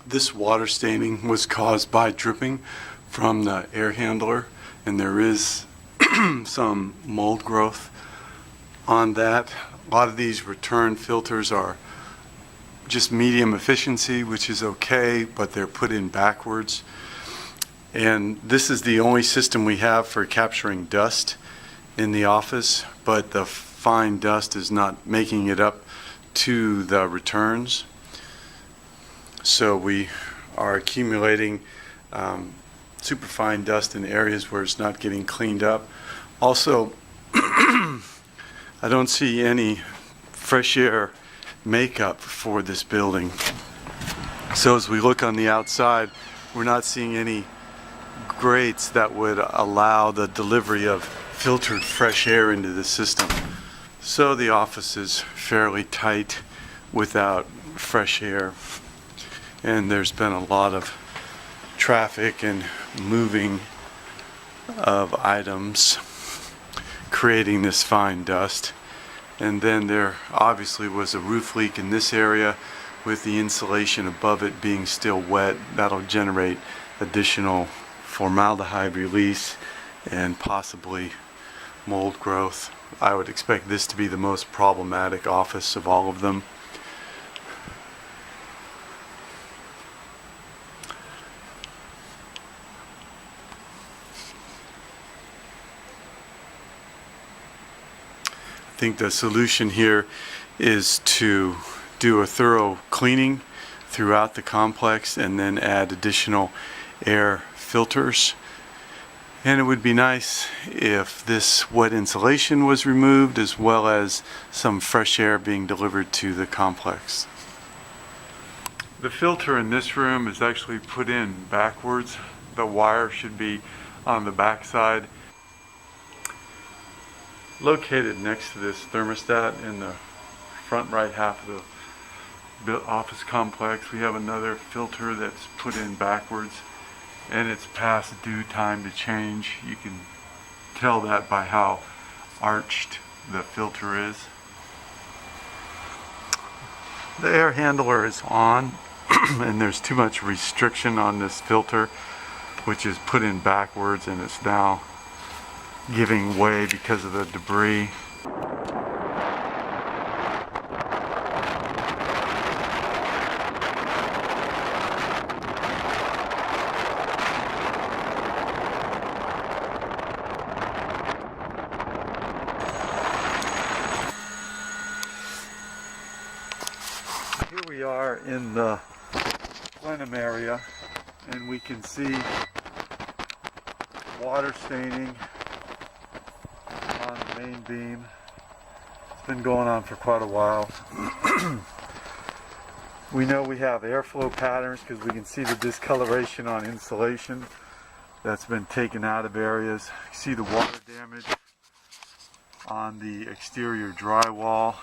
This water staining was caused by dripping from the air handler, and there is some mold growth on that. A lot of these return filters are just medium efficiency, which is okay, but they're put in backwards. And this is the only system we have for capturing dust in the office, but the fine dust is not making it up to the returns. So we are accumulating superfine dust in areas where it's not getting cleaned up. Also, I don't see any fresh air makeup for this building. So as we look on the outside, we're not seeing any grates that would allow the delivery of filtered fresh air into the system. So the office is fairly tight without fresh air. And there's been a lot of traffic and moving of items, creating this fine dust. And then there obviously was a roof leak in this area with the insulation above it being still wet. That'll generate additional formaldehyde release and possibly mold growth. I would expect this to be the most problematic office of all of them. I think the solution here is to do a thorough cleaning throughout the complex and then add additional air filters. And it would be nice if this wet insulation was removed, as well as some fresh air being delivered to the complex. The filter in this room is actually put in backwards. The wire should be on the back side. Located next to this thermostat in the front right half of the office complex, we have another filter that's put in backwards, and it's past due time to change. You can tell that by how arched the filter is. The air handler is on and there's too much restriction on this filter, which is put in backwards, and it's now giving way because of the debris. Here we are in the plenum area, and we can see water staining on the main beam. It's been going on for quite a while. We know we have airflow patterns because we can see the discoloration on insulation that's been taken out of areas. You see the water damage on the exterior drywall.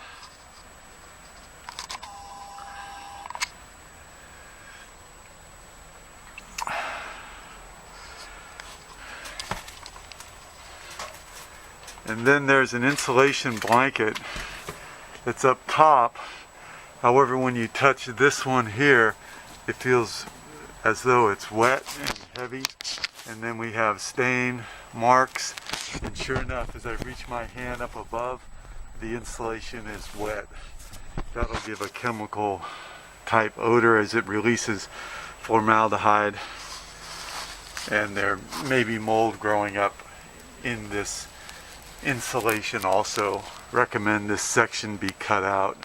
And then there's an insulation blanket that's up top. However, when you touch this one here, it feels as though it's wet and heavy. And then we have stain marks. And sure enough, as I reach my hand up above, the insulation is wet. That'll give a chemical type odor as it releases formaldehyde. And there may be mold growing up in this insulation also. Recommend this section be cut out.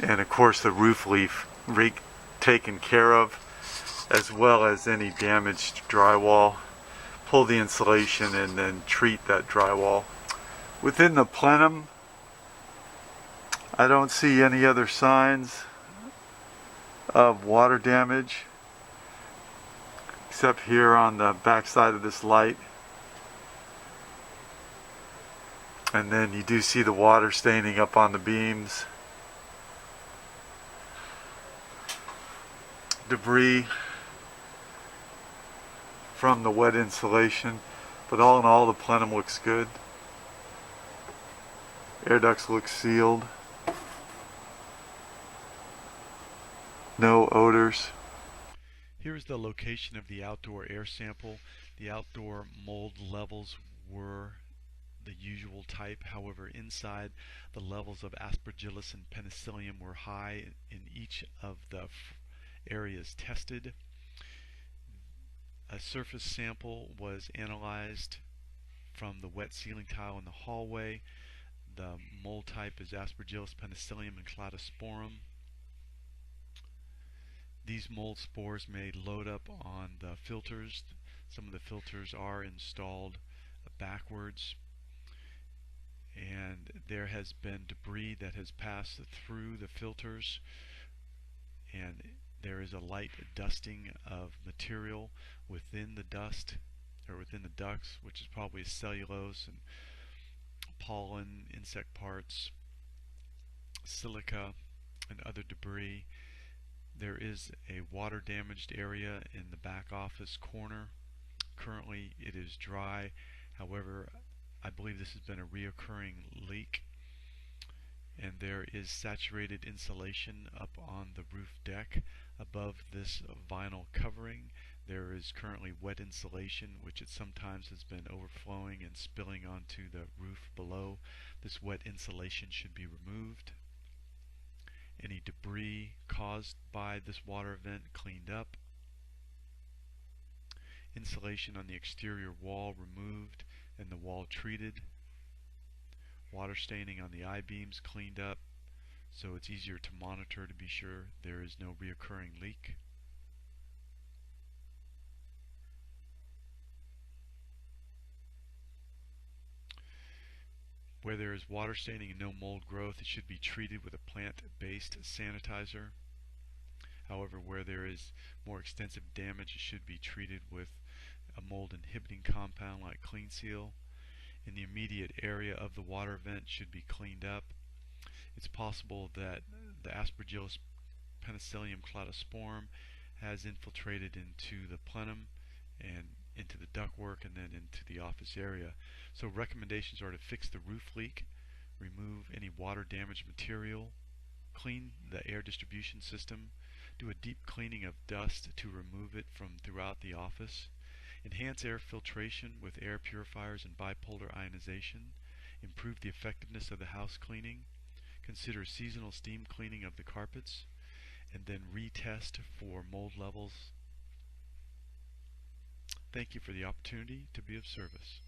And of course the roof leak taken care of, as well as any damaged drywall. Pull the insulation and then treat that drywall. Within the plenum, I don't see any other signs of water damage except here on the back side of this light. And then you do see the water staining up on the beams. Debris from the wet insulation. But all in all, the plenum looks good. Air ducts look sealed. No odors. Here is the location of the outdoor air sample. The outdoor mold levels were the usual type. However, inside, the levels of Aspergillus and Penicillium were high in each of the areas tested. A surface sample was analyzed from the wet ceiling tile in the hallway. The mold type is Aspergillus, Penicillium, and Cladosporum. These mold spores may load up on the filters. Some of the filters are installed backwards, and there has been debris that has passed through the filters, and there is a light dusting of material within the dust or within the ducts, which is probably cellulose and pollen, insect parts, silica, and other debris. There is a water damaged area in the back office corner. Currently it is dry. However, I believe this has been a reoccurring leak, and there is saturated insulation up on the roof deck. Above this vinyl covering, there is currently wet insulation, which it sometimes has been overflowing and spilling onto the roof below. This wet insulation should be removed. Any debris caused by this water event cleaned up. Insulation on the exterior wall removed and the wall treated. Water staining on the I-beams cleaned up, so it's easier to monitor to be sure there is no reoccurring leak. Where there is water staining and no mold growth, it should be treated with a plant-based sanitizer. However, where there is more extensive damage, it should be treated with a mold inhibiting compound like Clean Seal. In the immediate area of the water vent should be cleaned up. It's possible that the Aspergillus Penicillium cladosporum has infiltrated into the plenum and into the ductwork and then into the office area. So recommendations are to fix the roof leak, remove any water damaged material, clean the air distribution system, do a deep cleaning of dust to remove it from throughout the office, enhance air filtration with air purifiers and bipolar ionization, improve the effectiveness of the house cleaning, consider seasonal steam cleaning of the carpets, and then retest for mold levels. Thank you for the opportunity to be of service.